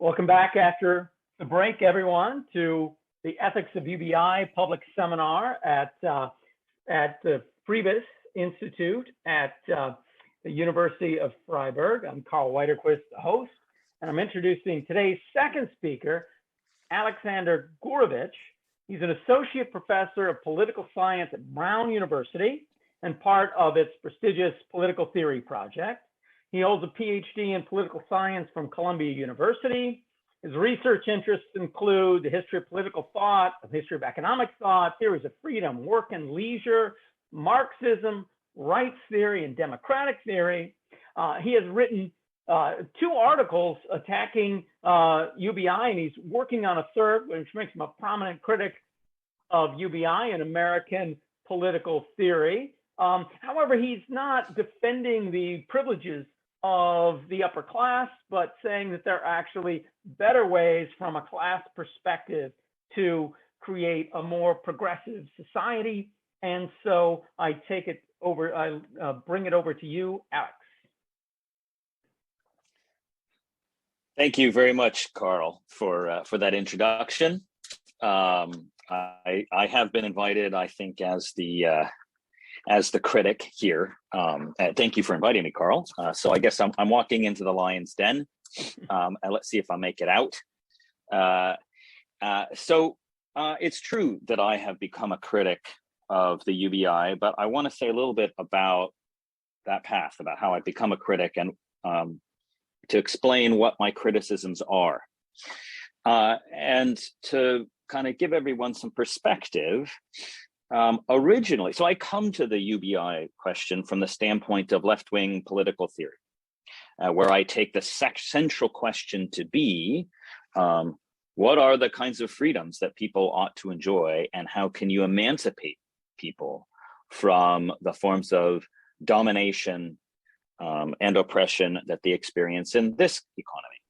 Welcome back after the break, everyone, to the Ethics of UBI public seminar at the Friebus Institute at the University of Freiburg. I'm Carl Weiterquist, the host, and I'm introducing today's second speaker, Alexander Gourevitch. He's an associate professor of political science at Brown University and part of its prestigious political theory project. He holds a PhD in political science from Columbia University. His research interests include the history of political thought, the history of economic thought, theories of freedom, work and leisure, Marxism, rights theory, and democratic theory. He has written 2 articles attacking UBI, and he's working on a third, which makes him a prominent critic of UBI and American political theory. However, he's not defending the privileges of the upper class, but saying that there are actually better ways from a class perspective to create a more progressive society. And so I take it over, I bring it over to you, Alex. Thank you very much, Carl, for that introduction. I have been invited, I think, as the critic here. Thank you for inviting me, Carl. So I guess I'm walking into the lion's den, and let's see if I make it out. So it's true that I have become a critic of the UBI, but I want to say a little bit about that path, about how I've become a critic, and to explain what my criticisms are. And to kind of give everyone some perspective, originally, so I come to the UBI question from the standpoint of left-wing political theory, where I take the central question to be, what are the kinds of freedoms that people ought to enjoy, and how can you emancipate people from the forms of domination and oppression that they experience in this economy?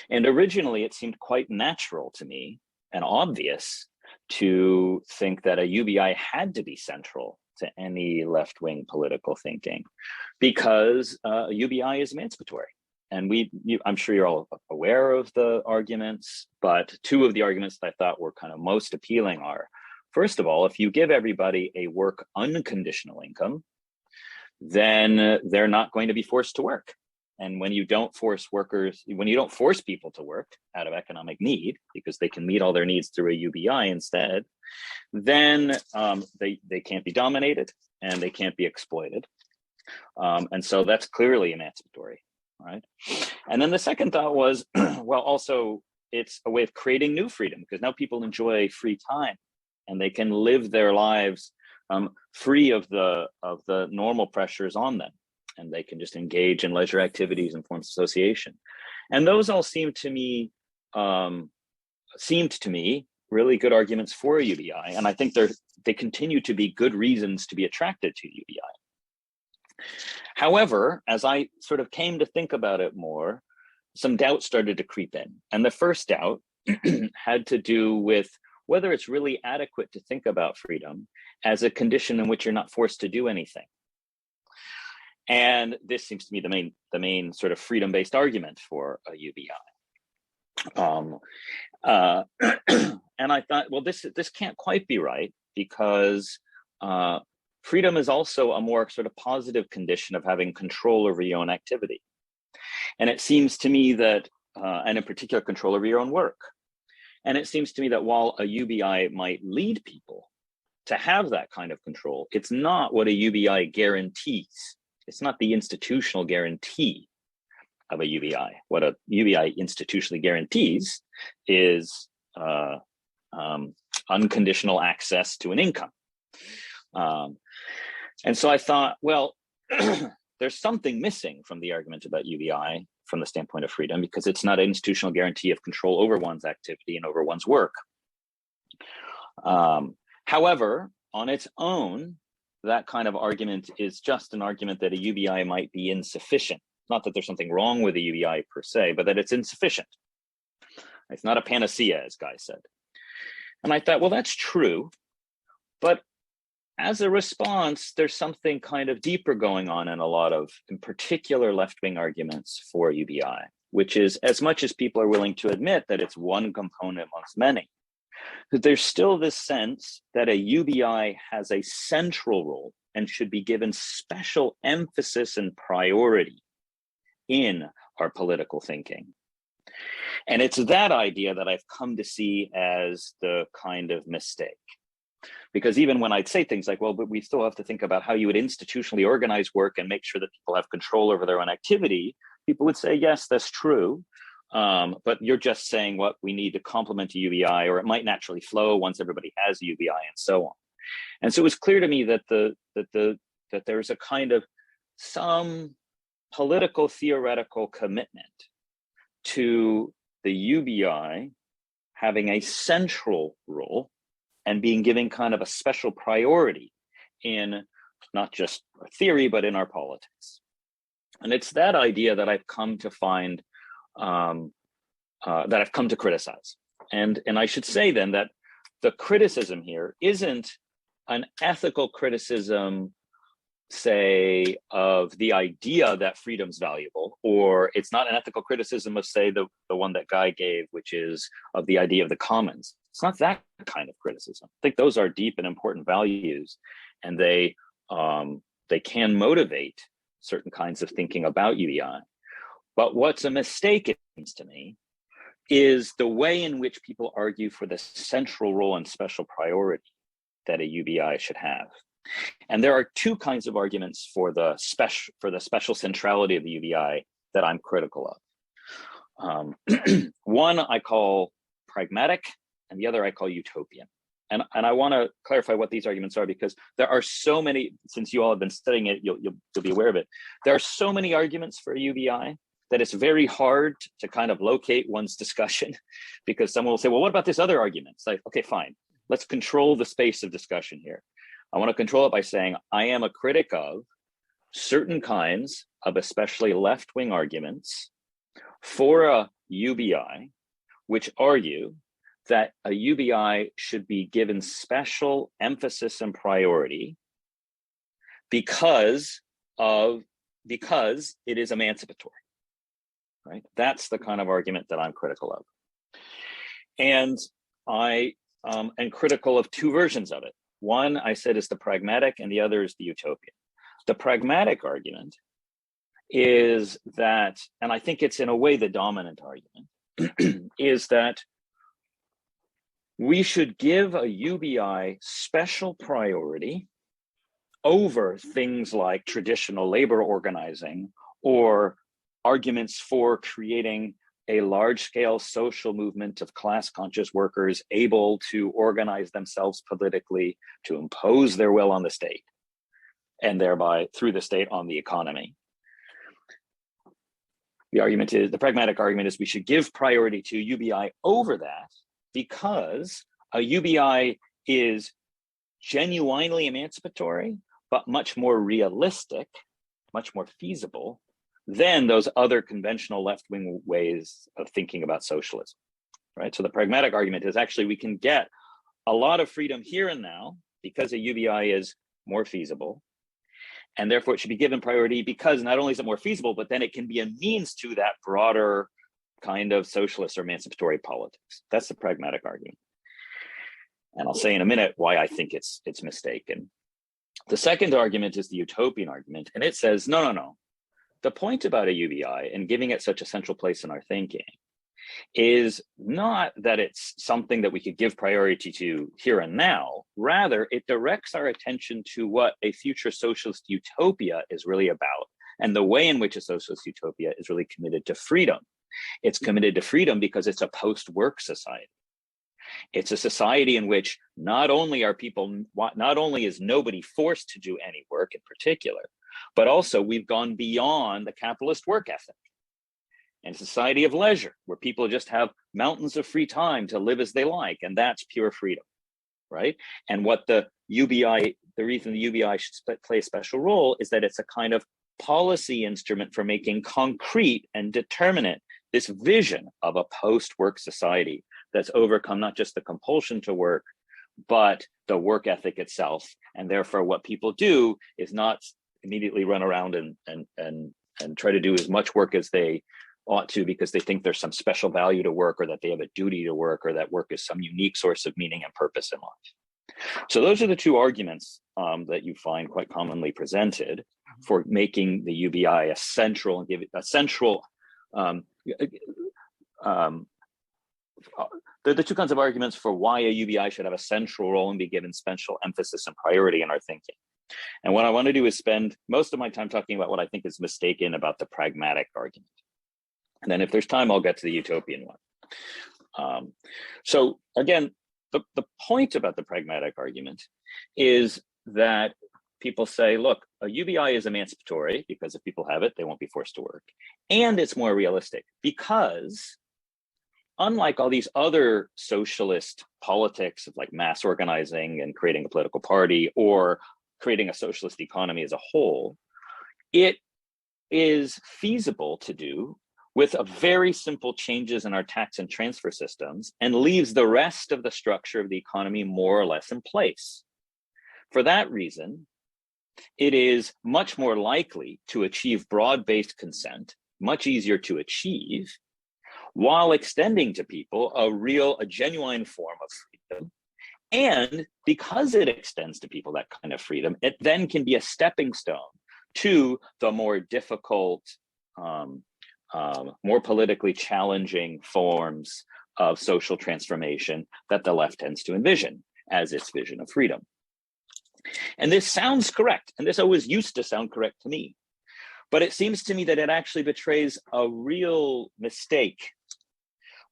And originally, it seemed quite natural to me and obvious to think that a UBI had to be central to any left-wing political thinking, because UBI is emancipatory. And I'm sure you're all aware of the arguments, but 2 of the arguments that I thought were kind of most appealing are, first of all, if you give everybody a work unconditional income, then they're not going to be forced to work. And when you don't force people to work out of economic need, because they can meet all their needs through a UBI instead, then they can't be dominated and they can't be exploited. And so that's clearly emancipatory, right? And then the second thought was, well, also it's a way of creating new freedom, because now people enjoy free time and they can live their lives free of the normal pressures on them. And they can just engage in leisure activities and forms of association. And those all seemed to me really good arguments for UBI. And I think they continue to be good reasons to be attracted to UBI. However, as I sort of came to think about it more, some doubt started to creep in. And the first doubt had to do with whether it's really adequate to think about freedom as a condition in which you're not forced to do anything. And this seems to me the main sort of freedom-based argument for a UBI. And I thought, well, this can't quite be right, because freedom is also a more sort of positive condition of having control over your own activity. And it seems to me that, and in particular, control over your own work. And it seems to me that while a UBI might lead people to have that kind of control, it's not what a UBI guarantees. It's not the institutional guarantee of a UBI. What a UBI institutionally guarantees is unconditional access to an income. And so I thought, well, there's something missing from the argument about UBI from the standpoint of freedom, because it's not an institutional guarantee of control over one's activity and over one's work. However, on its own, that kind of argument is just an argument that a UBI might be insufficient. Not that there's something wrong with a UBI per se, but that it's insufficient. It's not a panacea, as Guy said. And I thought, well, that's true. But as a response, there's something kind of deeper going on in a lot of, in particular, left-wing arguments for UBI, which is as much as people are willing to admit that it's one component amongst many, that there's still this sense that a UBI has a central role and should be given special emphasis and priority in our political thinking. And it's that idea that I've come to see as the kind of mistake. Because even when I'd say things like, well, but we still have to think about how you would institutionally organize work and make sure that people have control over their own activity, people would say, yes, that's true. But you're just saying what we need to complement a UBI, or it might naturally flow once everybody has a UBI, and so on. And so it was clear to me that that there's a kind of some political theoretical commitment to the UBI having a central role and being given kind of a special priority in not just our theory, but in our politics. And it's that idea that I've come to find, that I've come to criticize. And I should say then that the criticism here isn't an ethical criticism, say, of the idea that freedom's valuable, or it's not an ethical criticism of, say, the one that Guy gave, which is of the idea of the commons. It's not that kind of criticism. I think those are deep and important values, and they can motivate certain kinds of thinking about UBI. But what's a mistake, it seems to me, is the way in which people argue for the central role and special priority that a UBI should have. And there are two kinds of arguments for the special centrality of the UBI that I'm critical of. One I call pragmatic, and the other I call utopian. And I want to clarify what these arguments are, because there are so many, since you all have been studying it, you'll be aware of it. There are so many arguments for a UBI that it's very hard to kind of locate one's discussion, because someone will say, well, what about this other argument? It's like, okay, fine. Let's control the space of discussion here. I want to control it by saying I am a critic of certain kinds of especially left-wing arguments for a UBI, which argue that a UBI should be given special emphasis and priority because it is emancipatory, right? That's the kind of argument that I'm critical of. And I am critical of two versions of it. One, I said, is the pragmatic, and the other is the utopian. The pragmatic argument is that, and I think it's in a way the dominant argument, is that we should give a UBI special priority over things like traditional labor organizing or arguments for creating a large-scale social movement of class-conscious workers able to organize themselves politically to impose their will on the state, and thereby through the state on the economy. The pragmatic argument is we should give priority to UBI over that, because a UBI is genuinely emancipatory, but much more realistic, much more feasible than those other conventional left-wing ways of thinking about socialism, right? So the pragmatic argument is actually we can get a lot of freedom here and now because a UBI is more feasible, and therefore it should be given priority because not only is it more feasible, but then it can be a means to that broader kind of socialist or emancipatory politics. That's the pragmatic argument. And I'll say in a minute why I think it's mistaken. The second argument is the utopian argument, and it says, no. The point about a UBI and giving it such a central place in our thinking is not that it's something that we could give priority to here and now. Rather, it directs our attention to what a future socialist utopia is really about, and the way in which a socialist utopia is really committed to freedom. It's committed to freedom because it's a post-work society. It's a society in which not only is nobody forced to do any work in particular, but also we've gone beyond the capitalist work ethic, and a society of leisure where people just have mountains of free time to live as they like, and that's pure freedom, right? And what the reason the UBI should play a special role is that it's a kind of policy instrument for making concrete and determinate this vision of a post-work society that's overcome not just the compulsion to work, but the work ethic itself. And therefore what people do is not immediately run around and try to do as much work as they ought to because they think there's some special value to work, or that they have a duty to work, or that work is some unique source of meaning and purpose in life. So those are the two arguments that you find quite commonly presented for making the UBI a central and give it a central. They're the two kinds of arguments for why a UBI should have a central role and be given special emphasis and priority in our thinking. And what I want to do is spend most of my time talking about what I think is mistaken about the pragmatic argument. And then if there's time, I'll get to the utopian one. So again, the point about the pragmatic argument is that people say, look, a UBI is emancipatory because if people have it, they won't be forced to work. And it's more realistic because unlike all these other socialist politics of like mass organizing and creating a political party or creating a socialist economy as a whole, it is feasible to do with a very simple changes in our tax and transfer systems and leaves the rest of the structure of the economy more or less in place. For that reason, it is much more likely to achieve broad-based consent, much easier to achieve, while extending to people a genuine form of freedom. And because it extends to people that kind of freedom, it then can be a stepping stone to the more difficult, more politically challenging forms of social transformation that the left tends to envision as its vision of freedom. And this sounds correct, and this always used to sound correct to me, but it seems to me that it actually betrays a real mistake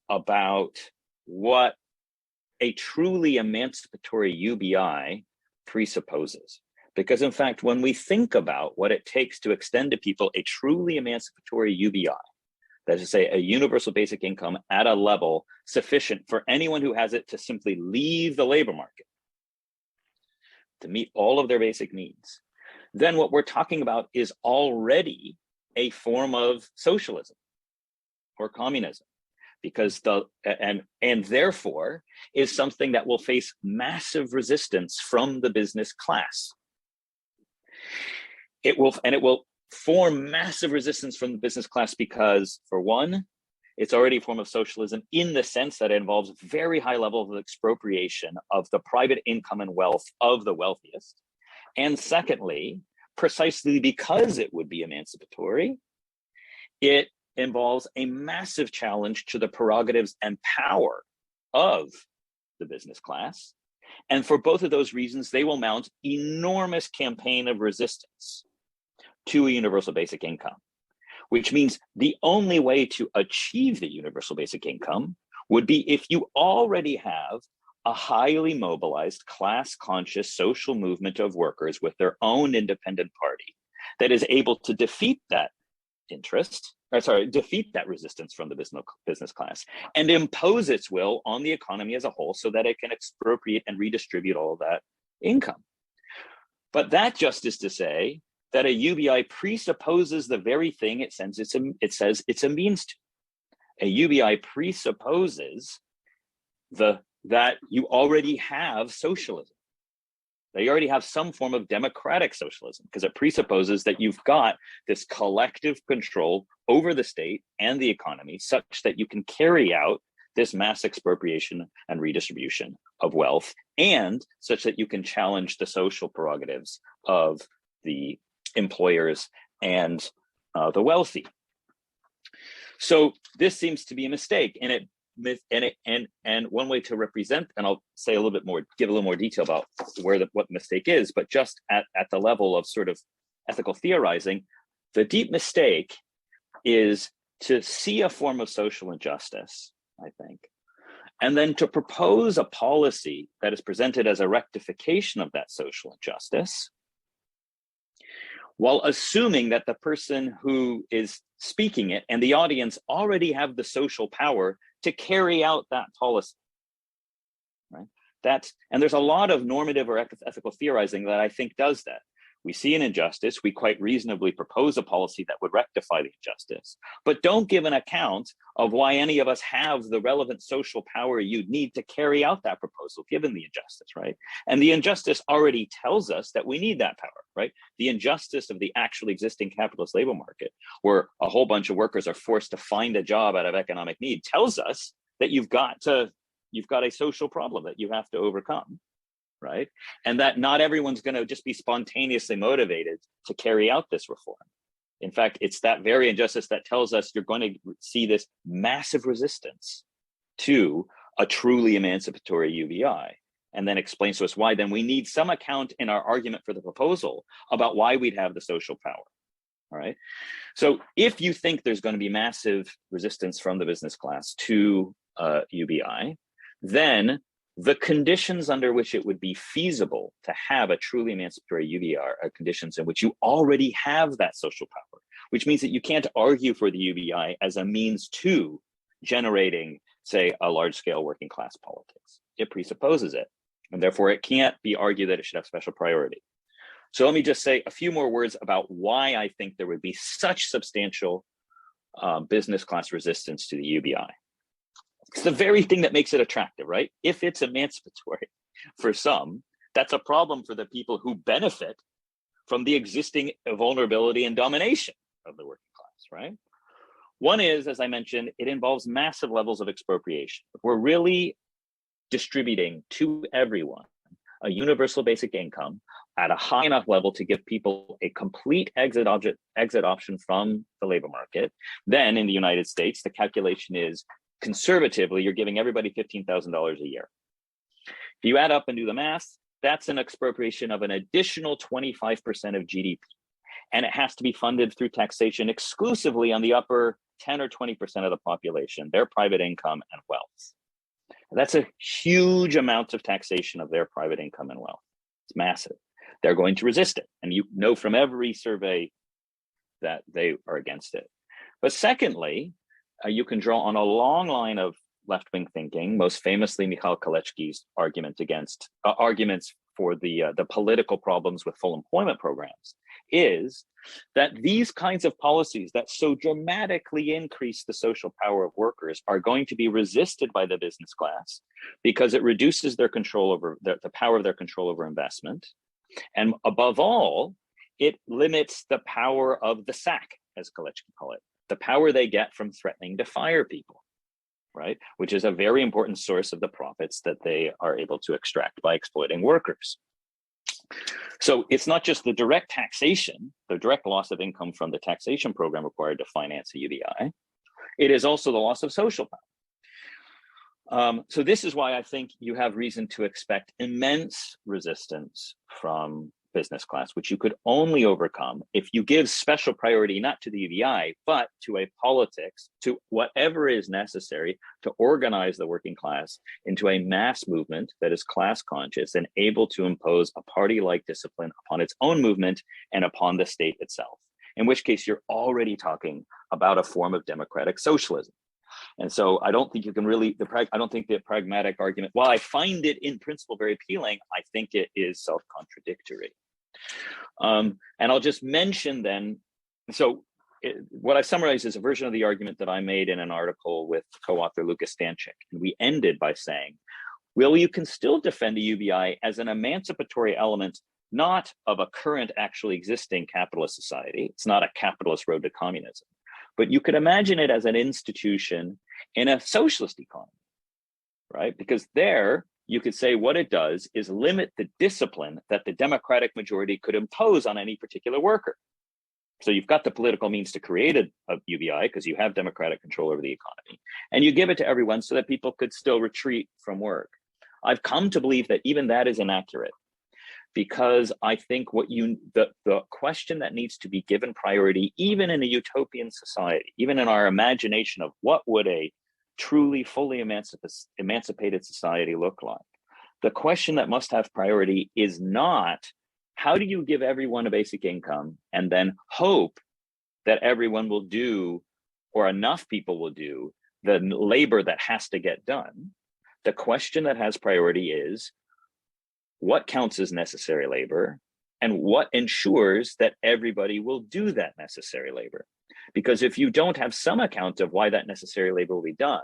about what a truly emancipatory UBI presupposes. Because in fact, when we think about what it takes to extend to people a truly emancipatory UBI, that is to say a universal basic income at a level sufficient for anyone who has it to simply leave the labor market, to meet all of their basic needs, then what we're talking about is already a form of socialism or communism, because and therefore is something that will face massive resistance from the business class. It will form massive resistance from the business class because, for one, it's already a form of socialism in the sense that it involves very high levels of expropriation of the private income and wealth of the wealthiest. And secondly, precisely because it would be emancipatory, it involves a massive challenge to the prerogatives and power of the business class. And for both of those reasons, they will mount enormous campaign of resistance to a universal basic income, which means the only way to achieve the universal basic income would be if you already have a highly mobilized, class-conscious social movement of workers with their own independent party that is able to defeat that defeat that resistance from the business class and impose its will on the economy as a whole so that it can expropriate and redistribute all of that income. But that just is to say that a UBI presupposes the very thing it says it's a means to. A UBI presupposes that you already have socialism. That you already have some form of democratic socialism, because it presupposes that you've got this collective control over the state and the economy such that you can carry out this mass expropriation and redistribution of wealth, and such that you can challenge the social prerogatives of the employers and the wealthy. So this seems to be a mistake, and one way to represent, and I'll say a little bit more, give a little more detail about what the mistake is, but just at the level of sort of ethical theorizing, the deep mistake is to see a form of social injustice, I think, and then to propose a policy that is presented as a rectification of that social injustice, while assuming that the person who is speaking it and the audience already have the social power to carry out that policy, right? And there's a lot of normative or ethical theorizing that I think does that, We see an injustice, we quite reasonably propose a policy that would rectify the injustice, but don't give an account of why any of us have the relevant social power you'd need to carry out that proposal, given the injustice, right? And the injustice already tells us that we need that power, right? The injustice of the actually existing capitalist labor market, where a whole bunch of workers are forced to find a job out of economic need, tells us that you've got a social problem that you have to overcome, right? And that not everyone's going to just be spontaneously motivated to carry out this reform. In fact, it's that very injustice that tells us you're going to see this massive resistance to a truly emancipatory UBI, and then explains to us why then we need some account in our argument for the proposal about why we'd have the social power. All right. So if you think there's going to be massive resistance from the business class to UBI, then the conditions under which it would be feasible to have a truly emancipatory UBI are conditions in which you already have that social power, which means that you can't argue for the UBI as a means to generating, say, a large-scale working class politics. It presupposes it, and therefore it can't be argued that it should have special priority. So let me just say a few more words about why I think there would be such substantial business class resistance to the UBI. It's the very thing that makes it attractive, right? If it's emancipatory for some, that's a problem for the people who benefit from the existing vulnerability and domination of the working class, right? One is, as I mentioned, it involves massive levels of expropriation. We're really distributing to everyone a universal basic income at a high enough level to give people a complete exit option from the labor market. Then in the United States, the calculation is conservatively, you're giving everybody $15,000 a year. If you add up and do the math, that's an expropriation of an additional 25% of GDP. And it has to be funded through taxation exclusively on the upper 10 or 20% of the population, their private income and wealth. That's a huge amount of taxation of their private income and wealth. It's massive. They're going to resist it. And you know from every survey that they are against it. But secondly, you can draw on a long line of left-wing thinking, most famously Michal Kalecki's arguments for the political problems with full employment programs, is that these kinds of policies that so dramatically increase the social power of workers are going to be resisted by the business class because it reduces their control over the power of their control over investment. And above all, it limits the power of the sack, as Kalecki call it, the power they get from threatening to fire people, right? Which is a very important source of the profits that they are able to extract by exploiting workers. So it's not just the direct taxation, the direct loss of income from the taxation program required to finance a UBI. It is also the loss of social power. So this is why I think you have reason to expect immense resistance from business class, which you could only overcome if you give special priority not to the UBI, but to a politics, to whatever is necessary to organize the working class into a mass movement that is class conscious and able to impose a party-like discipline upon its own movement and upon the state itself. In which case, you're already talking about a form of democratic socialism. And so I don't think you can really, I don't think the pragmatic argument, while I find it in principle very appealing, I think it is self-contradictory. And I'll just mention then, what I summarized is a version of the argument that I made in an article with co-author Lucas Stanchik. And we ended by saying, well, you can still defend the UBI as an emancipatory element, not of a current actually existing capitalist society. It's not a capitalist road to communism. But you could imagine it as an institution in a socialist economy, right? Because there, you could say what it does is limit the discipline that the democratic majority could impose on any particular worker. So you've got the political means to create a UBI because you have democratic control over the economy, and you give it to everyone so that people could still retreat from work. I've come to believe that even that is inaccurate, because I think the question that needs to be given priority, even in a utopian society, even in our imagination of what would a truly fully emancipated society look like, the question that must have priority is not how do you give everyone a basic income and then hope that everyone will do, or enough people will do, the labor that has to get done. The question that has priority is what counts as necessary labor and what ensures that everybody will do that necessary labor. Because if you don't have some account of why that necessary labor will be done,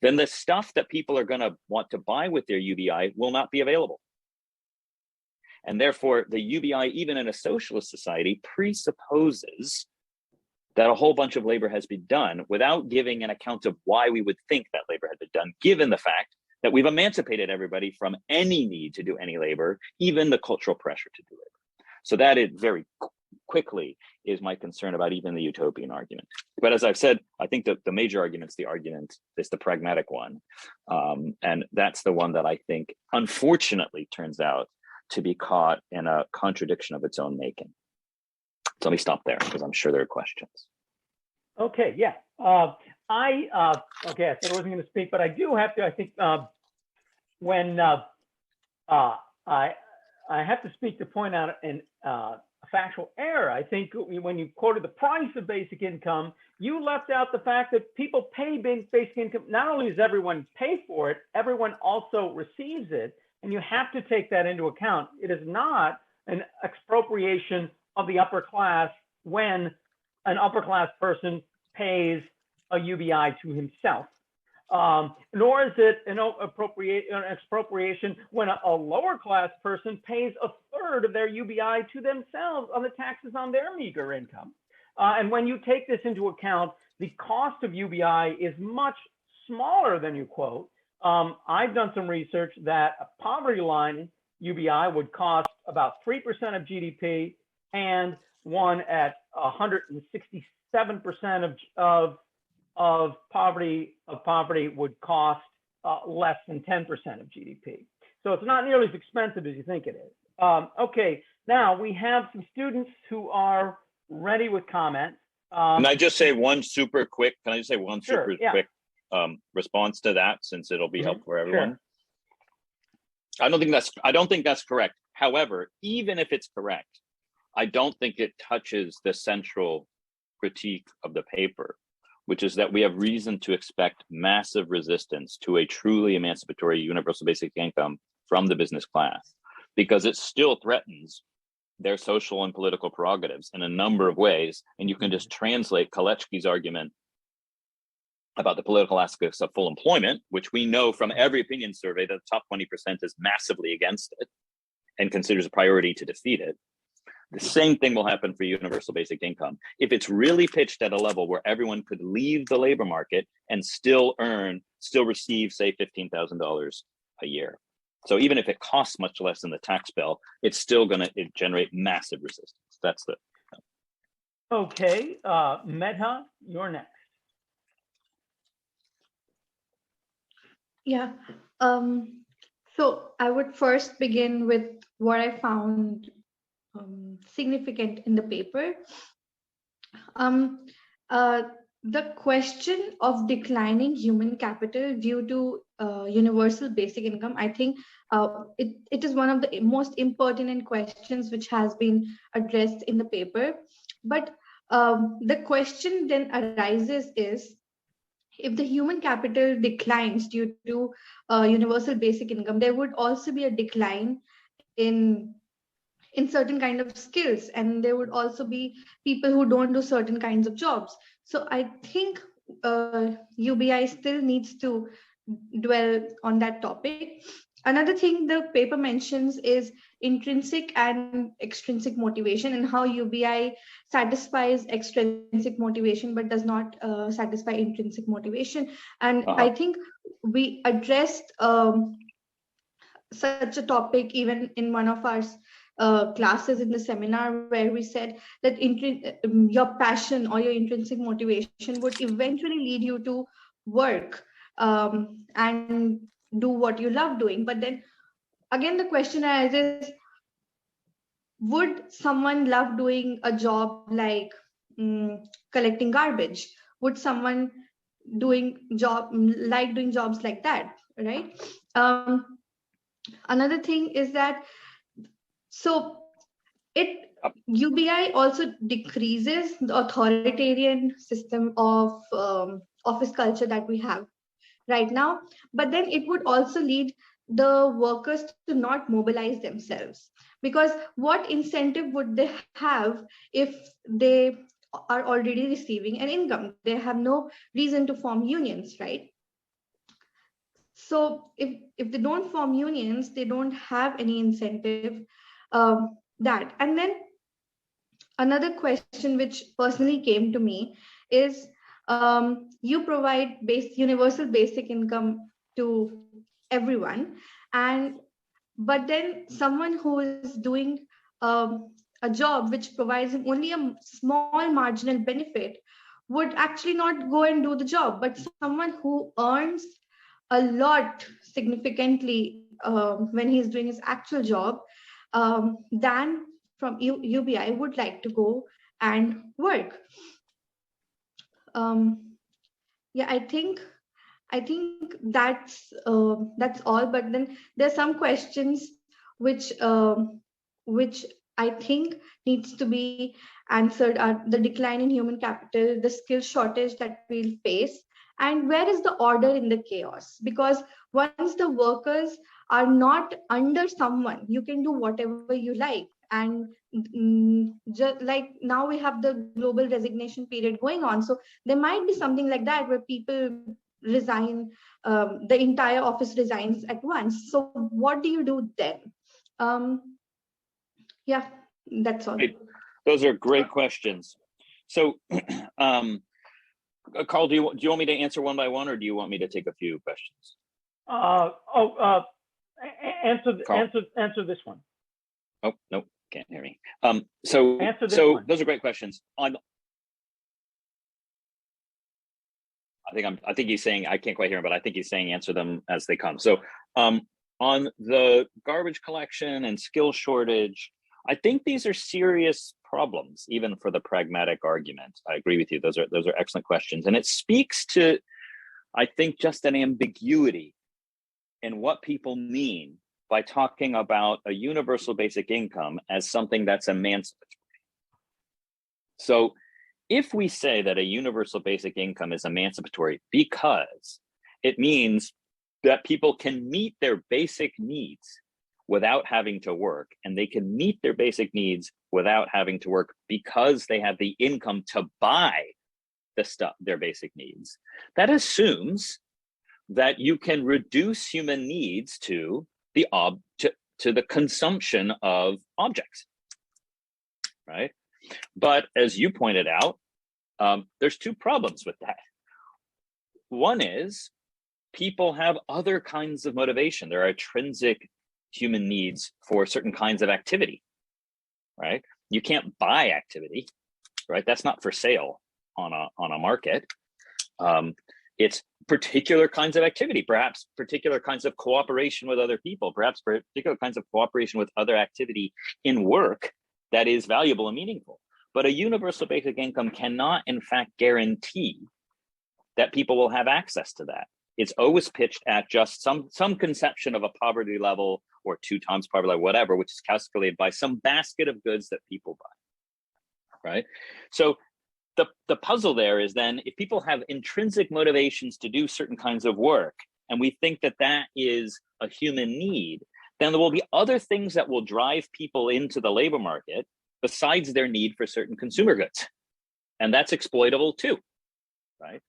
then the stuff that people are going to want to buy with their UBI will not be available. And therefore, the UBI, even in a socialist society, presupposes that a whole bunch of labor has been done without giving an account of why we would think that labor had been done, given the fact that we've emancipated everybody from any need to do any labor, even the cultural pressure to do labor. So that is very quickly is my concern about even the utopian argument. But as I've said, I think that the major argument is the pragmatic one. And that's the one that I think, unfortunately, turns out to be caught in a contradiction of its own making. So let me stop there because I'm sure there are questions. Okay, yeah. I said I wasn't going to speak, but I do have to. I think when I have to speak to point out a factual error. I think when you quoted the price of basic income, you left out the fact that people pay basic income. Not only does everyone pay for it, everyone also receives it, and you have to take that into account. It is not an expropriation of the upper class when an upper class person pays a UBI to himself. Nor is it an expropriation when a lower class person pays a third of their UBI to themselves on the taxes on their meager income. And when you take this into account, the cost of UBI is much smaller than you quote. I've done some research that a poverty line UBI would cost about 3% of GDP, and one at 167% of poverty would cost less than 10% of GDP. So it's not nearly as expensive as you think it is. Okay, now we have some students who are ready with comments. Can I just say one super quick? Can I just say one Sure, super quick response to that, since it'll be helpful for everyone? Sure. I don't think that's correct. However, even if it's correct, I don't think it touches the central critique of the paper, which is that we have reason to expect massive resistance to a truly emancipatory universal basic income from the business class, because it still threatens their social and political prerogatives in a number of ways. And you can just translate Kolechki's argument about the political aspects of full employment, which we know from every opinion survey that the top 20% is massively against it and considers a priority to defeat it. The same thing will happen for universal basic income. If it's really pitched at a level where everyone could leave the labor market and still receive, say, $15,000 a year. So even if it costs much less than the tax bill, it's still going to generate massive resistance. That's the. Okay, Medha, you're next. Yeah. So I would first begin with what I found significant in the paper. The question of declining human capital due to universal basic income, I think it is one of the most important questions which has been addressed in the paper. But the question then arises is, if the human capital declines due to universal basic income, there would also be a decline in certain kind of skills, and there would also be people who don't do certain kinds of jobs. So I think UBI still needs to dwell on that topic. Another thing the paper mentions is intrinsic and extrinsic motivation, and how UBI satisfies extrinsic motivation but does not satisfy intrinsic motivation. And I think we addressed such a topic even in one of our classes in the seminar, where we said that your passion or your intrinsic motivation would eventually lead you to work and do what you love doing. But then again, the question arises, would someone love doing a job like collecting garbage? Would someone doing jobs like that, right? Another thing is that UBI also decreases the authoritarian system of office culture that we have right now, but then it would also lead the workers to not mobilize themselves, because what incentive would they have if they are already receiving an income? They have no reason to form unions, right? So if they don't form unions, they don't have any incentive. That, and then another question which personally came to me is, you provide universal basic income to everyone, and but then someone who is doing a job which provides him only a small marginal benefit would actually not go and do the job, but someone who earns a lot significantly when he's doing his actual job, than from UBI would like to go and work. Yeah, I think that's all. But then there's some questions which which I think needs to be answered are the decline in human capital, the skill shortage that we'll face, and where is the order in the chaos? Because once the workers are not under someone, you can do whatever you like. And just like now we have the global resignation period going on, so there might be something like that where people resign, the entire office resigns at once. So what do you do then? Yeah, that's all. Great. Those are great questions. So, Carl, do you want me to answer one by one, or do you want me to take a few questions? Answer this one. Oh, nope, can't hear me. So those are great questions. I think he's saying, I can't quite hear him, but I think he's saying answer them as they come. So on the garbage collection and skill shortage, I think these are serious problems, even for the pragmatic argument. I agree with you. Those are excellent questions. And it speaks to, I think, just an ambiguity in what people mean by talking about a universal basic income as something that's emancipatory. So if we say that a universal basic income is emancipatory because it means that people can meet their basic needs without having to work, and they can meet their basic needs without having to work because they have the income to buy the stuff, their basic needs, that assumes that you can reduce human needs to the consumption of objects, right? But as you pointed out, there's two problems with that. One is people have other kinds of motivation. There are intrinsic human needs for certain kinds of activity, right? You can't buy activity, right? That's not for sale on a market. It's particular kinds of activity, perhaps particular kinds of cooperation with other people, perhaps particular kinds of cooperation with other activity in work that is valuable and meaningful. But a universal basic income cannot, in fact, guarantee that people will have access to that. It's always pitched at just some conception of a poverty level or 2 times poverty level, whatever, which is calculated by some basket of goods that people buy, right? So the puzzle there is then, if people have intrinsic motivations to do certain kinds of work, and we think that that is a human need, then there will be other things that will drive people into the labor market besides their need for certain consumer goods. And that's exploitable too, right?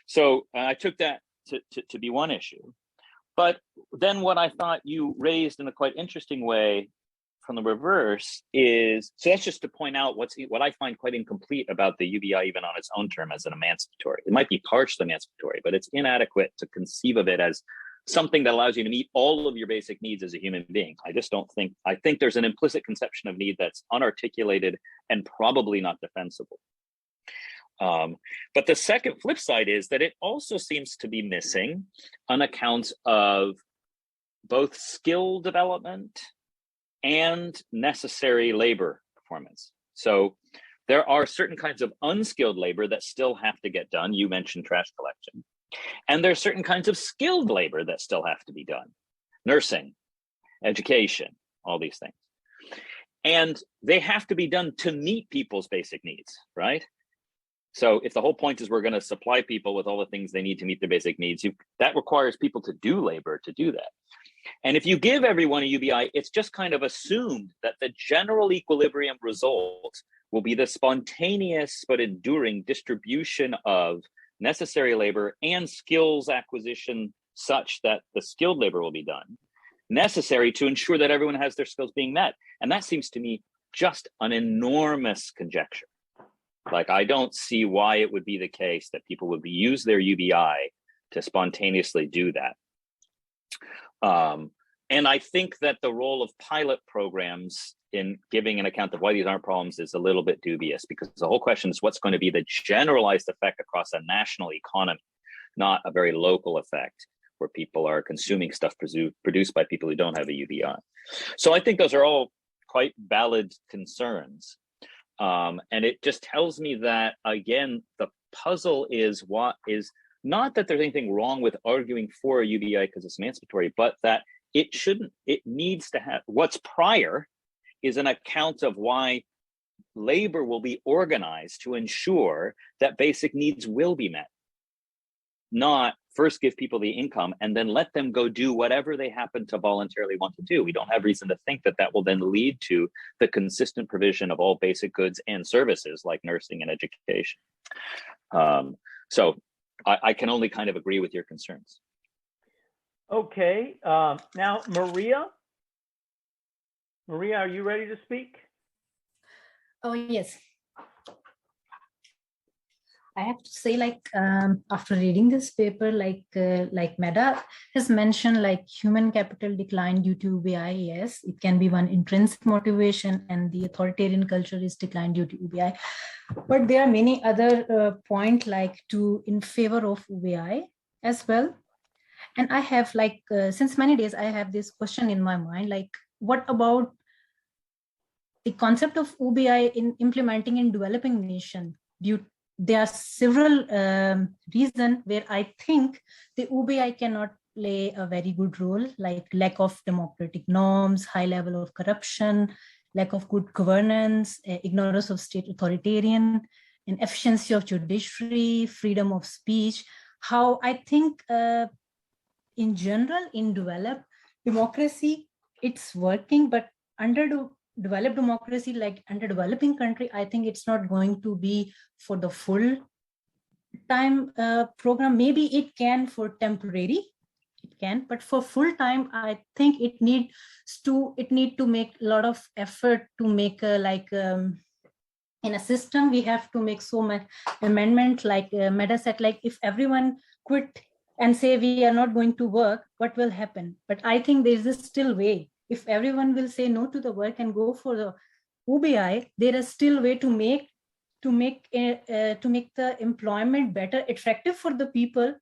So I took that to be one issue. But then what I thought you raised in a quite interesting way from the reverse is, so that's just to point out what I find quite incomplete about the UBI even on its own term as an emancipatory. It might be partially emancipatory, but it's inadequate to conceive of it as something that allows you to meet all of your basic needs as a human being. I think there's an implicit conception of need that's unarticulated and probably not defensible. But the second flip side is that it also seems to be missing on account of both skill development and necessary labor performance. So there are certain kinds of unskilled labor that still have to get done. You mentioned trash collection. And there are certain kinds of skilled labor that still have to be done. Nursing, education, all these things. And they have to be done to meet people's basic needs, right? So if the whole point is we're going to supply people with all the things they need to meet their basic needs, that requires people to do labor to do that. And if you give everyone a UBI, it's just kind of assumed that the general equilibrium result will be the spontaneous but enduring distribution of necessary labor and skills acquisition such that the skilled labor will be done, necessary to ensure that everyone has their skills being met. And that seems to me just an enormous conjecture. Like, I don't see why it would be the case that people would use their UBI to spontaneously do that. And I think that the role of pilot programs in giving an account of why these aren't problems is a little bit dubious, because the whole question is what's going to be the generalized effect across a national economy, not a very local effect where people are consuming stuff produced by people who don't have a UBI. So I think those are all quite valid concerns. And it just tells me that, again, the puzzle is what is not that there's anything wrong with arguing for a UBI because it's emancipatory, but that it needs to have, what's prior is an account of why labor will be organized to ensure that basic needs will be met. Not first give people the income and then let them go do whatever they happen to voluntarily want to do. We don't have reason to think that that will then lead to the consistent provision of all basic goods and services like nursing and education. So I can only kind of agree with your concerns. Okay, now Maria. Maria, are you ready to speak? Oh, yes. I have to say, like, after reading this paper, like Meda has mentioned, like human capital decline due to UBI, yes, it can be one intrinsic motivation, and the authoritarian culture is declined due to UBI. But there are many other points like in favor of UBI as well. And I have since many days, I have this question in my mind, like, what about the concept of UBI in implementing in developing nation? There are several reasons where I think the UBI cannot play a very good role, like lack of democratic norms, high level of corruption, lack of good governance, ignorance of state authoritarian, and efficiency of judiciary, freedom of speech. How I think in general, in developed democracy, it's working, but under the developed democracy, like under developing country, I think it's not going to be for the full time program. Maybe it can for temporary, it can, but for full time, I think it need to make a lot of effort to make in a system, we have to make so much amendment, like Meda said, like if everyone quit and say we are not going to work, what will happen? But I think there's a still way. If everyone will say no to the work and go for the UBI, there is still way to make the employment better, attractive for the people.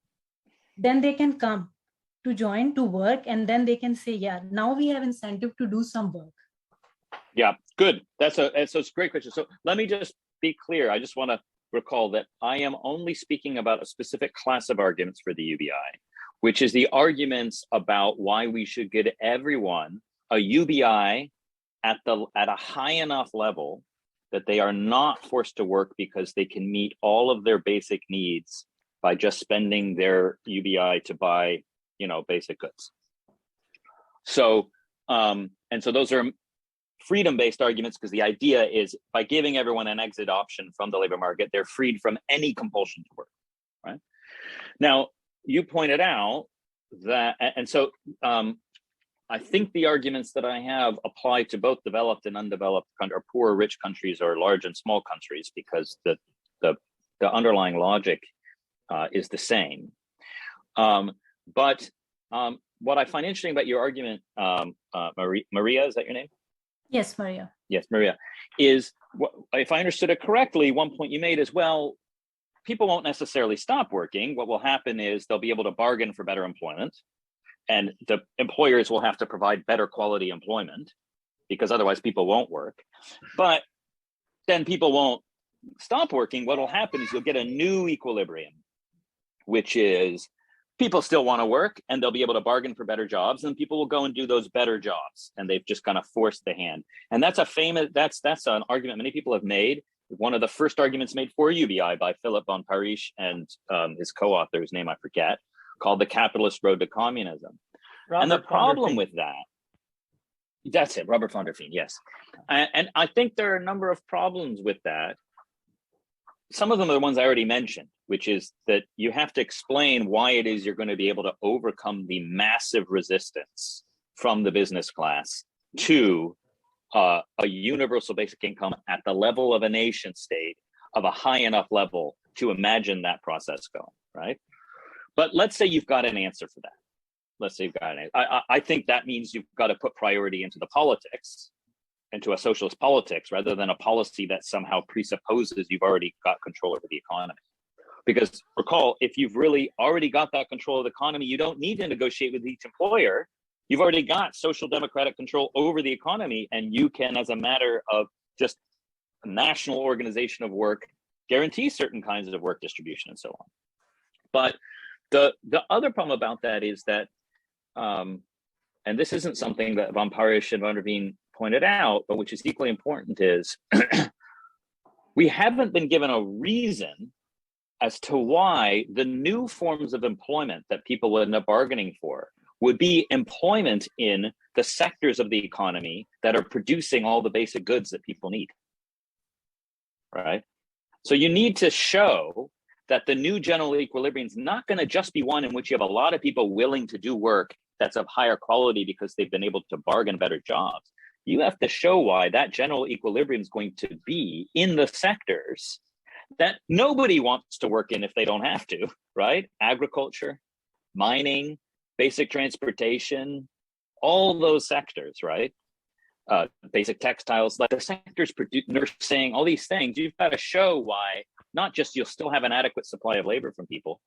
Then they can come to join to work, and then they can say, yeah, now we have incentive to do some work. Yeah, good. That's a great question. So let me just be clear. I just want to recall that I am only speaking about a specific class of arguments for the UBI, which is the arguments about why we should give everyone a UBI at a high enough level that they are not forced to work because they can meet all of their basic needs by just spending their UBI to buy, basic goods. So, and so those are freedom-based arguments, because the idea is by giving everyone an exit option from the labor market, they're freed from any compulsion to work, right? Now, you pointed out that, and so I think the arguments that I have apply to both developed and undeveloped or poor, rich countries, or large and small countries, because the underlying logic is the same. But what I find interesting about your argument, Maria, is that your name? Yes, Maria. Yes, Maria, is, if I understood it correctly, one point you made is, well, people won't necessarily stop working. What will happen is they'll be able to bargain for better employment, and the employers will have to provide better quality employment, because otherwise people won't work. But then people won't stop working. What will happen is you'll get a new equilibrium, which is people still want to work and they'll be able to bargain for better jobs, and people will go and do those better jobs, and they've just kind of forced the hand. And that's an argument many people have made. One of the first arguments made for UBI by Philip von Parijs and his co-author, whose name I forget, called The Capitalist Road to Communism. And the Robert von der problem Veen. with that's it, Robert von der Veen, yes. And I think there are a number of problems with that. Some of them are the ones I already mentioned, which is that you have to explain why it is you're going to be able to overcome the massive resistance from the business class to a universal basic income at the level of a nation state of a high enough level to imagine that process going, right? But let's say you've got an answer for that. Let's say you've got an answer. I think that means you've got to put priority into the politics, into a socialist politics, rather than a policy that somehow presupposes you've already got control over the economy. Because recall, if you've really already got that control of the economy, you don't need to negotiate with each employer. You've already got social democratic control over the economy, and you can, as a matter of just national organization of work, guarantee certain kinds of work distribution and so on. But the other problem about that is that, and this isn't something that Von Parish and Van der Veen pointed out, but which is equally important, is we haven't been given a reason as to why the new forms of employment that people would end up bargaining for would be employment in the sectors of the economy that are producing all the basic goods that people need, right? So you need to show that the new general equilibrium is not going to just be one in which you have a lot of people willing to do work that's of higher quality because they've been able to bargain better jobs. You have to show why that general equilibrium is going to be in the sectors that nobody wants to work in if they don't have to, right? Agriculture, mining, basic transportation, all those sectors, right? Basic textiles, like the sectors, nursing, all these things, you've got to show why, not just you'll still have an adequate supply of labor from people,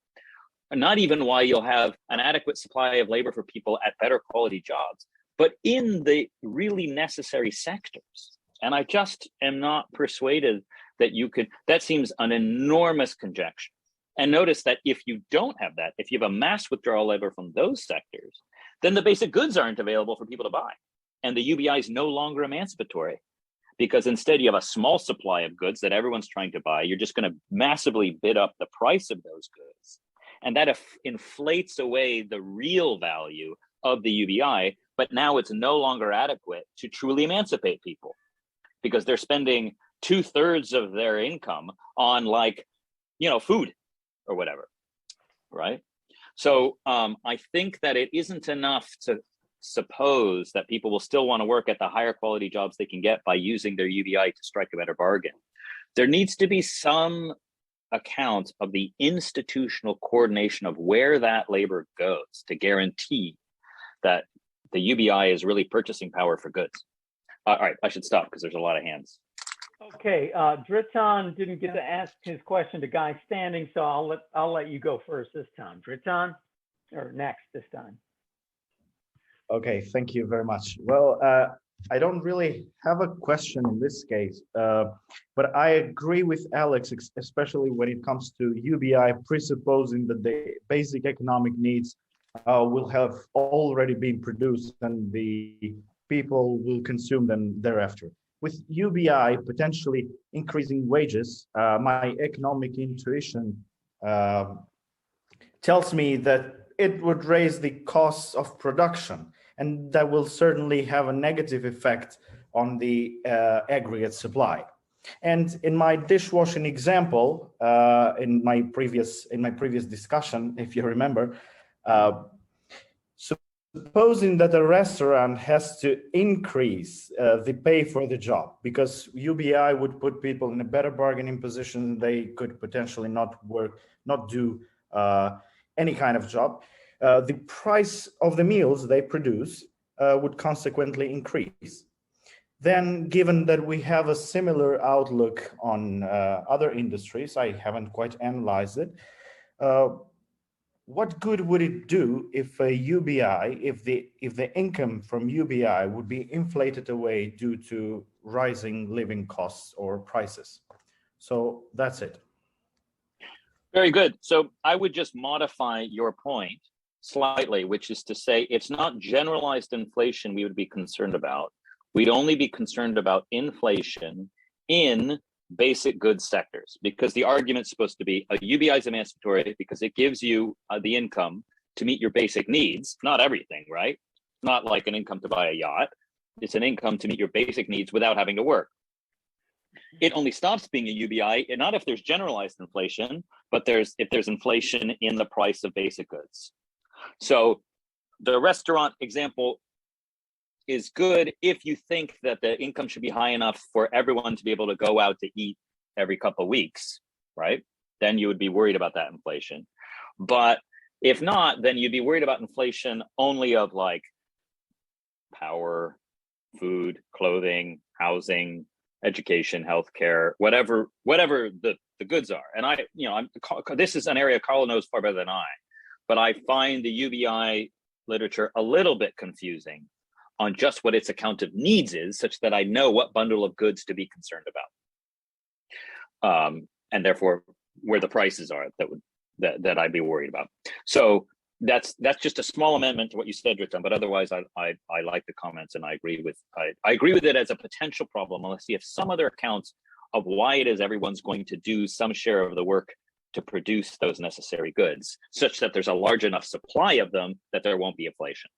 and not even why you'll have an adequate supply of labor for people at better quality jobs, but in the really necessary sectors. And I just am not persuaded that you could, that seems an enormous conjecture. And notice that if you don't have that, if you have a mass withdrawal labor from those sectors, then the basic goods aren't available for people to buy. And the UBI is no longer emancipatory, because instead you have a small supply of goods that everyone's trying to buy. You're just going to massively bid up the price of those goods. And that inflates away the real value of the UBI, but now it's no longer adequate to truly emancipate people, because they're spending 2/3 of their income on, like, food or whatever, right? So I think that it isn't enough to suppose that people will still want to work at the higher quality jobs they can get by using their UBI to strike a better bargain. There needs to be some account of the institutional coordination of where that labor goes to guarantee that the UBI is really purchasing power for goods. All right, I should stop because there's a lot of hands. Okay, Dritan didn't get to ask his question to Guy Standing, so I'll let you go first this time. Dritan, or next this time. Okay, thank you very much. Well, I don't really have a question in this case, but I agree with Alex, especially when it comes to UBI, presupposing that the basic economic needs will have already been produced and the people will consume them thereafter. With UBI potentially increasing wages, my economic intuition tells me that it would raise the costs of production, and that will certainly have a negative effect on the aggregate supply. And in my dishwashing example, in my previous discussion, if you remember, supposing that a restaurant has to increase the pay for the job because UBI would put people in a better bargaining position, they could potentially not do any kind of job. The price of the meals they produce would consequently increase. Then, given that we have a similar outlook on other industries, I haven't quite analyzed it. What good would it do if a UBI, if the income from UBI would be inflated away due to rising living costs or prices? So that's it. Very good. So I would just modify your point slightly, which is to say it's not generalized inflation we would be concerned about. We'd only be concerned about inflation in basic goods sectors, because the argument's supposed to be a UBI is emancipatory because it gives you the income to meet your basic needs, not everything, right? Not like an income to buy a yacht. It's an income to meet your basic needs without having to work. It only stops being a UBI, and not if there's generalized inflation, but if there's inflation in the price of basic goods. So the restaurant example is good if you think that the income should be high enough for everyone to be able to go out to eat every couple of weeks, right? Then you would be worried about that inflation. But if not, then you'd be worried about inflation only of like power, food, clothing, housing, education, healthcare, whatever the goods are. And this is an area Carl knows far better than I, but I find the UBI literature a little bit confusing on just what its account of needs is, such that I know what bundle of goods to be concerned about, and therefore where the prices are that I'd be worried about. So that's just a small amendment to what you said, Richard. But otherwise, I like the comments, and I agree with it as a potential problem. Unless you have some other accounts of why it is everyone's going to do some share of the work to produce those necessary goods, such that there's a large enough supply of them that there won't be inflation.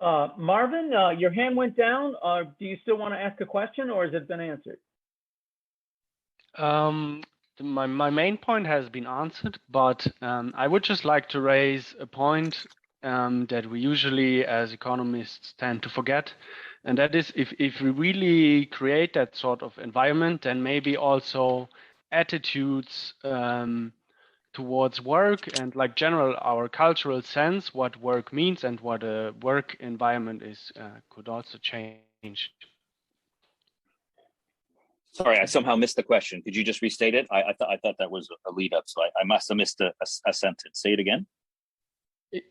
Marvin, your hand went down. Do you still want to ask a question, or has it been answered? My main point has been answered, but I would just like to raise a point that we usually as economists tend to forget. And that is, if we really create that sort of environment, then maybe also attitudes towards work and like general our cultural sense, what work means and what a work environment is, could also change. Sorry, I somehow missed the question. Could you just restate it? I thought that was a lead up, so I must have missed a sentence. Say it again.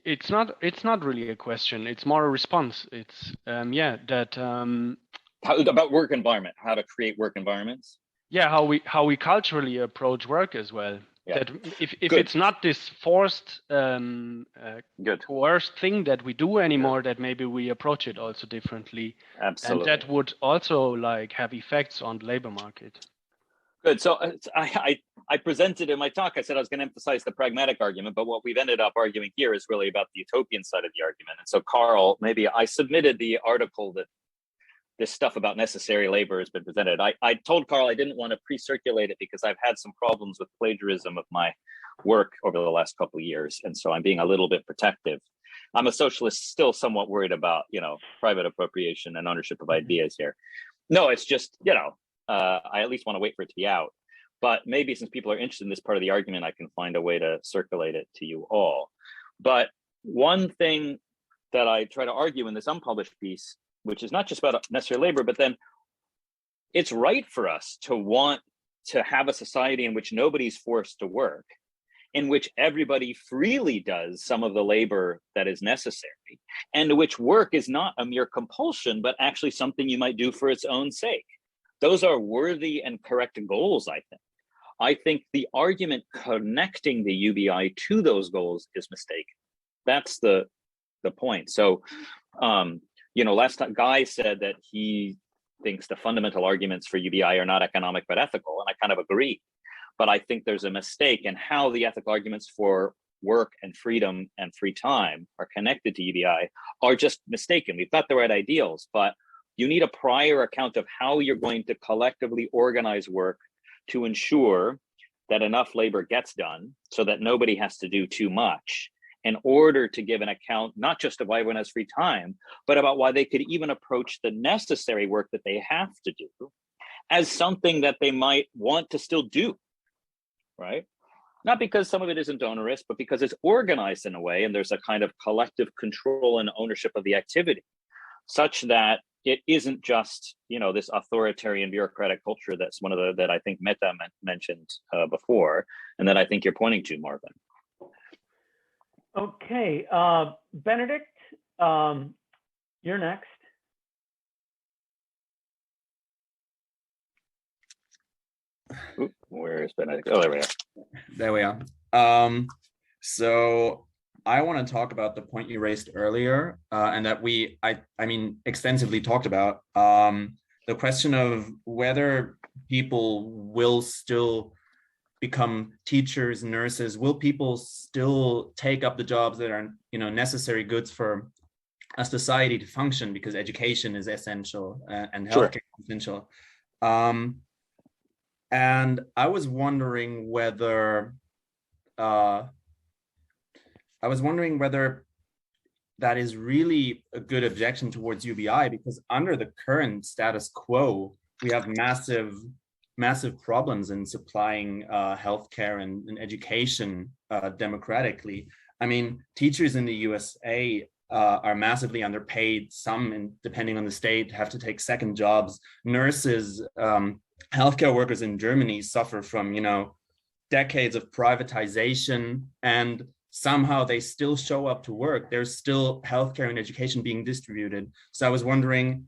It's not really a question. It's more a response. It's that how about work environment? How to create work environments? Yeah, how we culturally approach work as well. Yeah. That if it's not this forced coerced thing that we do anymore, that maybe we approach it also differently. Absolutely. And that would also like have effects on the labor market. Good. So I presented in my talk, I said I was going to emphasize the pragmatic argument, but what we've ended up arguing here is really about the utopian side of the argument. And so Carl, maybe I submitted the article that this stuff about necessary labor has been presented. I told Carl I didn't want to pre-circulate it because I've had some problems with plagiarism of my work over the last couple of years. And so I'm being a little bit protective. I'm a socialist, still somewhat worried about, private appropriation and ownership of ideas here. No, it's just, I at least want to wait for it to be out. But maybe since people are interested in this part of the argument, I can find a way to circulate it to you all. But one thing that I try to argue in this unpublished piece, which is not just about necessary labor, but then it's right for us to want to have a society in which nobody's forced to work, in which everybody freely does some of the labor that is necessary, and in which work is not a mere compulsion, but actually something you might do for its own sake. Those are worthy and correct goals, I think. I think the argument connecting the UBI to those goals is mistaken. That's the point. So, last time Guy said that he thinks the fundamental arguments for UBI are not economic but ethical, and I kind of agree. But I think there's a mistake in how the ethical arguments for work and freedom and free time are connected to UBI are just mistaken. We've got the right ideals, but you need a prior account of how you're going to collectively organize work to ensure that enough labor gets done so that nobody has to do too much, in order to give an account not just of why everyone has free time, but about why they could even approach the necessary work that they have to do as something that they might want to still do, right? Not because some of it isn't onerous, but because it's organized in a way and there's a kind of collective control and ownership of the activity, such that it isn't just, this authoritarian bureaucratic culture that's one of that I think Meta mentioned before, and that I think you're pointing to, Marvin. Okay, Benedict, you're next. Ooh, where is Benedict? Oh, there we are. There we are. So I want to talk about the point you raised earlier, and that I mean, extensively talked about, the question of whether people will still become teachers, nurses? Will people still take up the jobs that are, necessary goods for a society to function, because education is essential and healthcare is essential? And I was wondering whether that is really a good objection towards UBI, because under the current status quo, we have massive problems in supplying healthcare and education democratically. I mean, teachers in the USA are massively underpaid. Some, depending on the state, have to take second jobs. Nurses, healthcare workers in Germany suffer from, decades of privatization, and somehow they still show up to work. There's still healthcare and education being distributed. So I was wondering,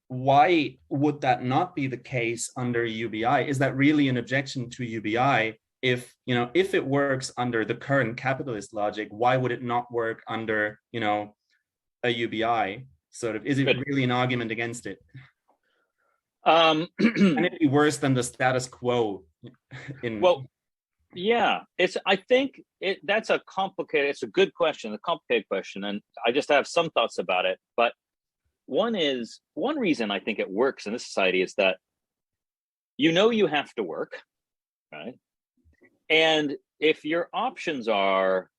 why would that not be the case under UBI? Is that really an objection to UBI? If it works under the current capitalist logic, why would it not work under, a UBI? Sort of, is it really an argument against it? Can it be worse than the status quo? Yeah, I think that's it's a good question, a complicated question, and I just have some thoughts about it. But one reason I think it works in this society is that you have to work, right? And if your options are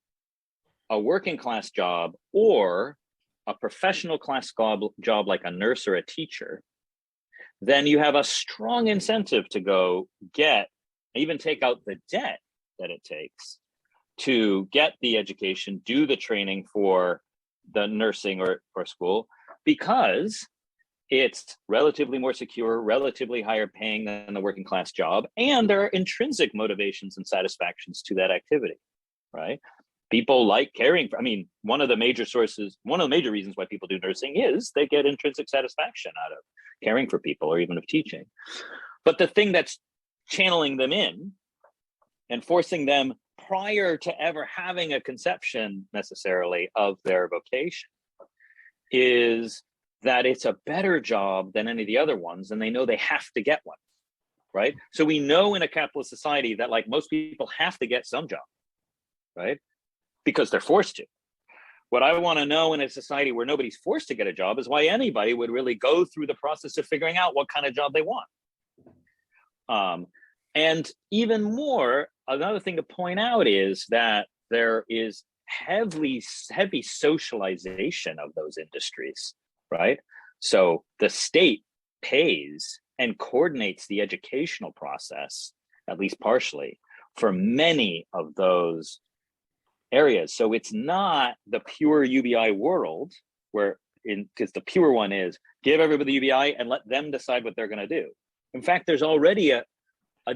a working class job or a professional class job like a nurse or a teacher, then you have a strong incentive to go even take out the debt that it takes to get the education, do the training for the nursing or school, because it's relatively more secure, relatively higher paying than the working class job. And there are intrinsic motivations and satisfactions to that activity, right? People like caring for, one of the major reasons why people do nursing is they get intrinsic satisfaction out of caring for people or even of teaching. But the thing that's channeling them in and forcing them prior to ever having a conception necessarily of their vocation is that it's a better job than any of the other ones, and they know they have to get one, right? So we know in a capitalist society that, like, most people have to get some job, right? Because they're forced to. What I want to know in a society where nobody's forced to get a job is why anybody would really go through the process of figuring out what kind of job they want. And even more, another thing to point out is that there is heavy socialization of those industries, right? So the state pays and coordinates the educational process, at least partially, for many of those areas. So it's not the pure UBI world because the pure one is give everybody the UBI and let them decide what they're going to do. In fact, there's already a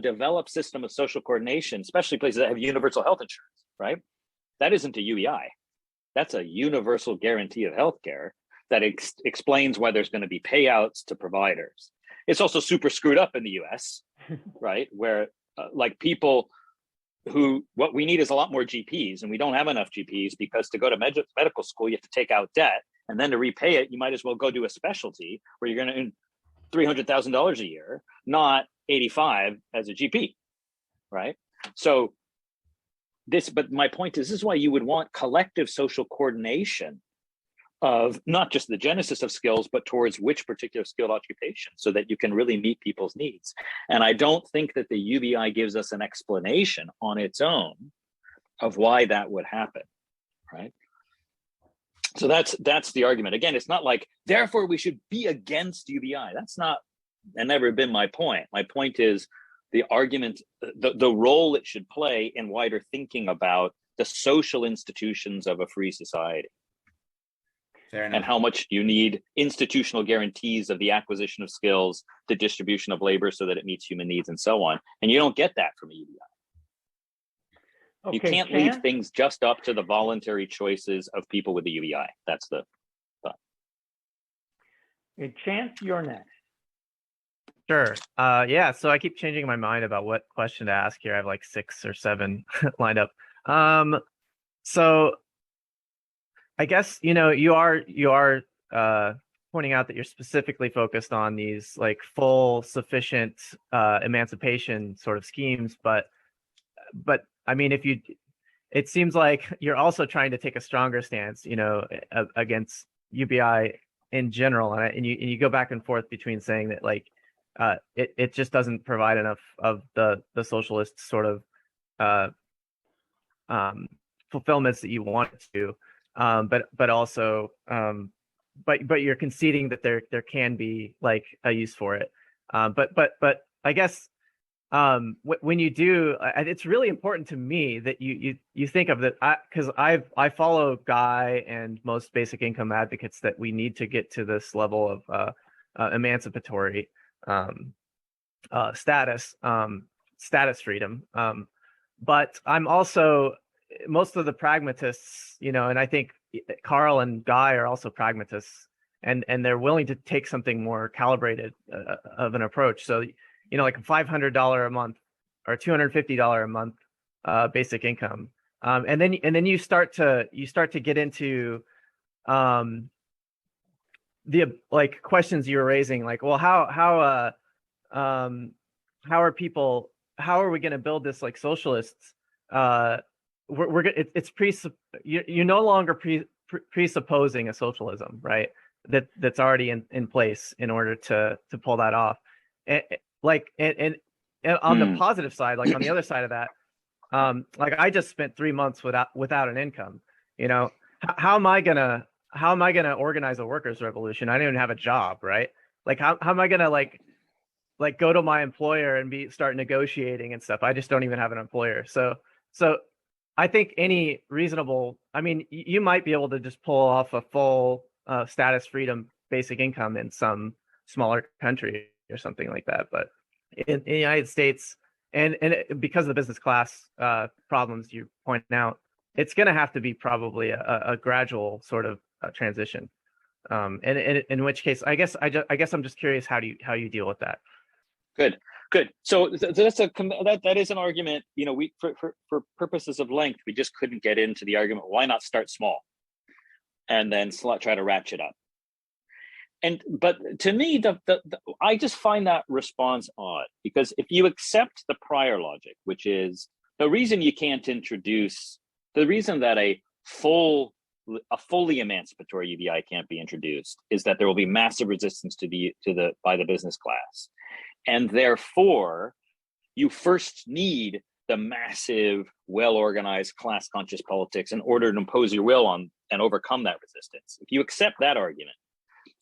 developed system of social coordination, especially places that have universal health insurance, right? That isn't a UBI. That's a universal guarantee of healthcare that explains why there's going to be payouts to providers. It's also super screwed up in the US, right? Where people what we need is a lot more GPs, and we don't have enough GPs because to go to medical school, you have to take out debt, and then to repay it, you might as well go do a specialty where you're going to earn $300,000 a year, not 85 as a GP, right? So but my point is, this is why you would want collective social coordination of not just the genesis of skills, but towards which particular skilled occupation, so that you can really meet people's needs. And I don't think that the UBI gives us an explanation on its own of why that would happen, right? So that's the argument. Again, it's not like, therefore we should be against UBI. That's never been my point. My point is the argument, the role it should play in wider thinking about the social institutions of a free society. Fair enough. And how much you need institutional guarantees of the acquisition of skills, the distribution of labor so that it meets human needs and so on. And you don't get that from a UBI. Okay, You can't leave things just up to the voluntary choices of people with the UBI. That's the thought. Okay, Chance, you're next. Sure. Yeah, so I keep changing my mind about what question to ask here. I have like 6 or 7 lined up. So I guess, you are pointing out that you're specifically focused on these like full, sufficient emancipation sort of schemes, but but I mean, it seems like you're also trying to take a stronger stance, against UBI in general, and you go back and forth between saying that like it just doesn't provide enough of the socialist sort of fulfillments that you want it to, but also but you're conceding that there can be like a use for it, but I guess when you do, it's really important to me that you think of that, because I follow Guy and most basic income advocates that we need to get to this level of emancipatory status freedom, but I'm also most of the pragmatists, and I think Carl and Guy are also pragmatists, and they're willing to take something more calibrated of an approach. So like a $500 a month or $250 a month basic income, and then you start to get into the like questions you were raising, like, well, how are people, how are we going to build this like socialists? You're no longer presupposing a socialism, right? That's already in place in order to pull that off. And on the positive side, like on the other side of that, like I just spent 3 months without an income. How am I gonna organize a workers' revolution? I don't even have a job, right? Like how am I gonna like go to my employer and start negotiating and stuff? I just don't even have an employer. So I think any reasonable, I mean, you might be able to just pull off a full status freedom basic income in some smaller country or something like that, but in the United States, and because of the business class problems you point out, it's going to have to be probably a gradual sort of transition. And in which case, I guess I'm just curious how you deal with that. Good. So that is an argument. We for purposes of length, we just couldn't get into the argument. Why not start small, and then try to ratchet up? But to me, I just find that response odd, because if you accept the prior logic, which is the reason you can't introduce, the reason that a fully emancipatory UBI can't be introduced is that there will be massive resistance by the business class, and therefore you first need the massive, well-organized, class-conscious politics in order to impose your will on and overcome that resistance. If you accept that argument,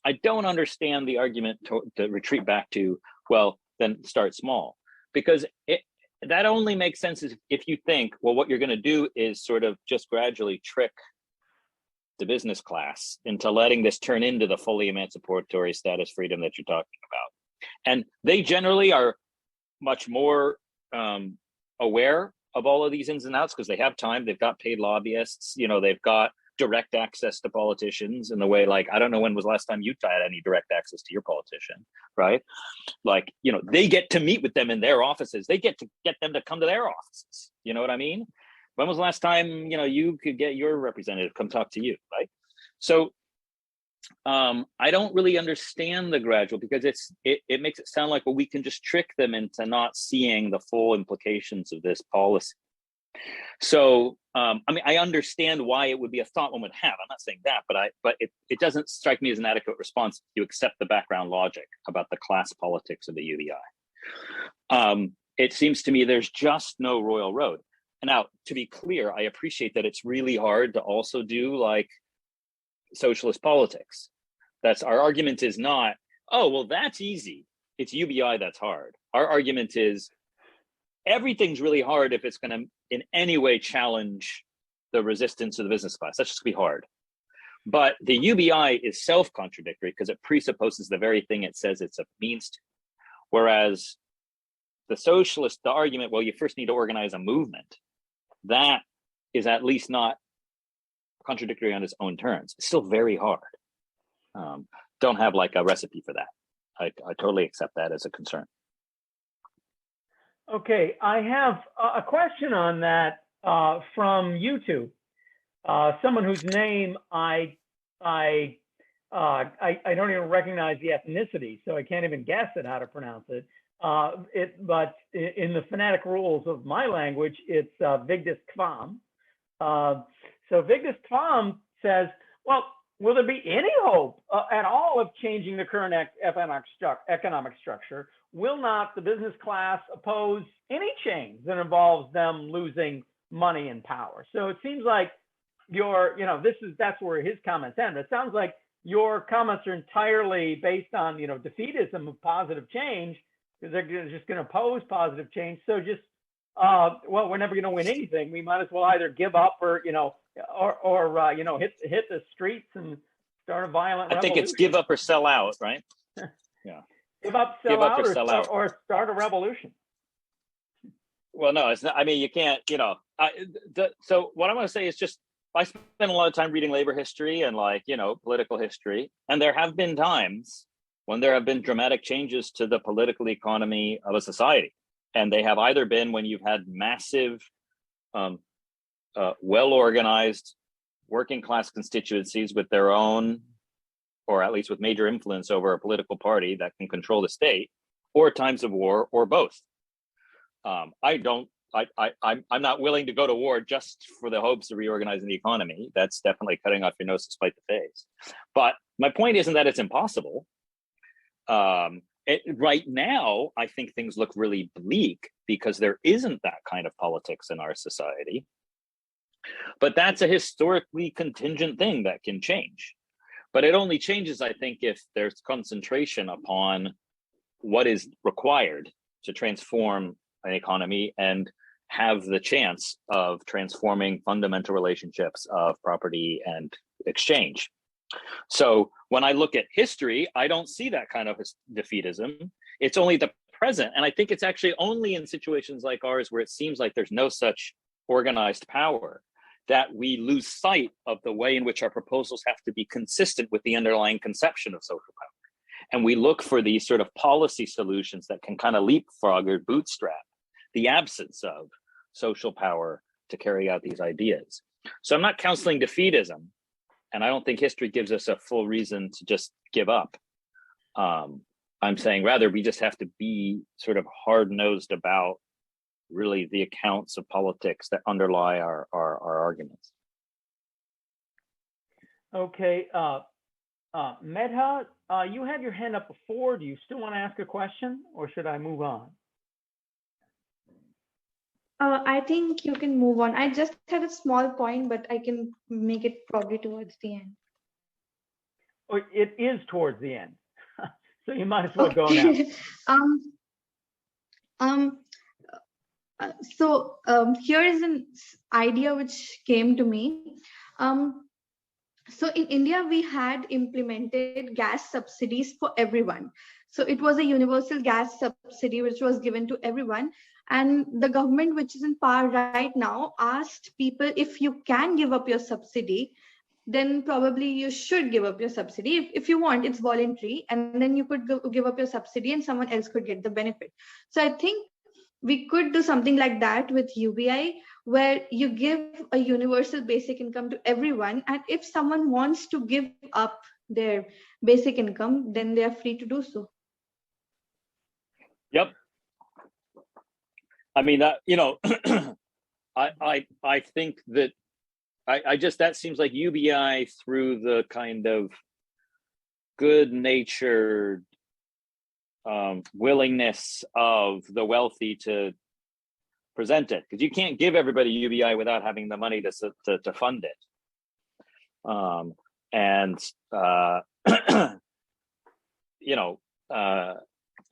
I don't understand the argument to retreat back to, well, then start small, because that only makes sense if you think, well, what you're going to do is sort of just gradually trick the business class into letting this turn into the fully emancipatory status freedom that you're talking about. And they generally are much more aware of all of these ins and outs because they have time. They've got paid lobbyists, they've got direct access to politicians in the way, like, I don't know when was the last time you had any direct access to your politician, right? Like, they get to meet with them in their offices. They get to get them to come to their offices. You know what I mean? When was the last time, you could get your representative come talk to you, right? So I don't really understand the gradual, because it makes it sound like, well, we can just trick them into not seeing the full implications of this policy. So, I mean, I understand why it would be a thought one would have. I'm not saying that, but it doesn't strike me as an adequate response if you accept the background logic about the class politics of the UBI. It seems to me there's just no royal road. Now, to be clear, I appreciate that it's really hard to also do like socialist politics. Our argument is not, oh, well, that's easy. It's UBI that's hard. Our argument is everything's really hard if it's going to in any way challenge the resistance of the business class. That's just going to be hard. But the UBI is self-contradictory because it presupposes the very thing it says it's a means to. Whereas the argument, well, you first need to organize a movement, that is at least not contradictory on its own terms. It's still very hard. Don't have like a recipe for that. I totally accept that as a concern. Okay, I have a question on that from YouTube. Someone whose name I don't even recognize the ethnicity, so I can't even guess at how to pronounce it. But in the phonetic rules of my language, it's Vigdis Kvam. So Vigdis Kvam says, well, will there be any hope at all of changing the current economic structure? Will not the business class oppose any change that involves them losing money and power? So it seems like that's where his comments end. It sounds like your comments are entirely based on, defeatism of positive change, because they're just going to oppose positive change. So just, well, we're never going to win anything. We might as well either give up or hit the streets and start a violent revolution. I think it's give up or sell out, right? Yeah. Give up, sell out, or start a revolution. Well, no, it's not. I mean, you can't, so what I'm going to say is just, I spend a lot of time reading labor history and political history. And there have been times when there have been dramatic changes to the political economy of a society. And they have either been when you've had massive, well-organized working class constituencies with their own, or at least with major influence over a political party that can control the state, or times of war, or both. I'm not willing to go to war just for the hopes of reorganizing the economy. That's definitely cutting off your nose to spite the face. But my point isn't that it's impossible. Right now, I think things look really bleak because there isn't that kind of politics in our society. But that's a historically contingent thing that can change. But it only changes, I think, if there's concentration upon what is required to transform an economy and have the chance of transforming fundamental relationships of property and exchange. So when I look at history, I don't see that kind of defeatism. It's only the present. And I think it's actually only in situations like ours where it seems like there's no such organized power that we lose sight of the way in which our proposals have to be consistent with the underlying conception of social power. And we look for these sort of policy solutions that can kind of leapfrog or bootstrap the absence of social power to carry out these ideas. So I'm not counseling defeatism, and I don't think history gives us a full reason to just give up. I'm saying rather we just have to be sort of hard-nosed about really the accounts of politics that underlie our arguments. Okay, Medha, you had your hand up before. Do you still want to ask a question, or should I move on? I think you can move on. I just had a small point, but I can make it probably towards the end. Oh, it is towards the end, so you might as well go now. Here is an idea which came to me. So in India, we had implemented gas subsidies for everyone. So it was a universal gas subsidy which was given to everyone. And the government, which is in power right now, asked people, if you can give up your subsidy, then probably you should give up your subsidy. If you want, it's voluntary, and then you could give up your subsidy and someone else could get the benefit. So I think we could do something like that with UBI, where you give a universal basic income to everyone. And if someone wants to give up their basic income, then they are free to do so. Yep. I mean, that, I think that that seems like UBI through the kind of good-natured willingness of the wealthy to present it, because you can't give everybody UBI without having the money to fund it.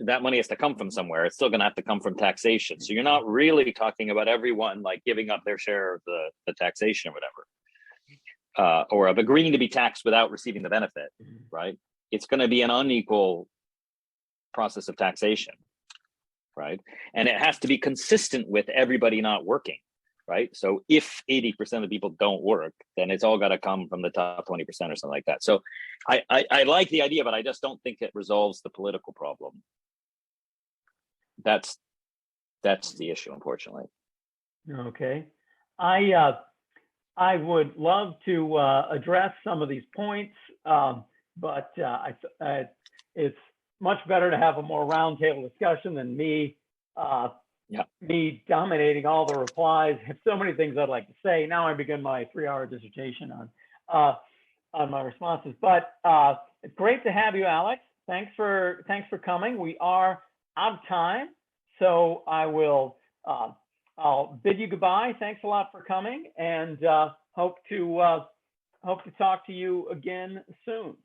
That money has to come from somewhere. It's still going to have to come from taxation. So you're not really talking about everyone like giving up their share of the taxation or whatever, or of agreeing to be taxed without receiving the benefit, right? It's going to be an unequal process of taxation, right? And it has to be consistent with everybody not working, right? So if 80% of people don't work, then it's all got to come from the top 20% or something like that. So I like the idea, but I just don't think it resolves the political problem. That's the issue, unfortunately. Okay. I would love to address some of these points, but it's much better to have a more roundtable discussion than me me dominating all the replies. I have so many things I'd like to say. Now I begin my 3-hour dissertation on my responses. But it's great to have you, Alex. Thanks for coming. We are out of time, so I'll bid you goodbye. Thanks a lot for coming, and hope to talk to you again soon.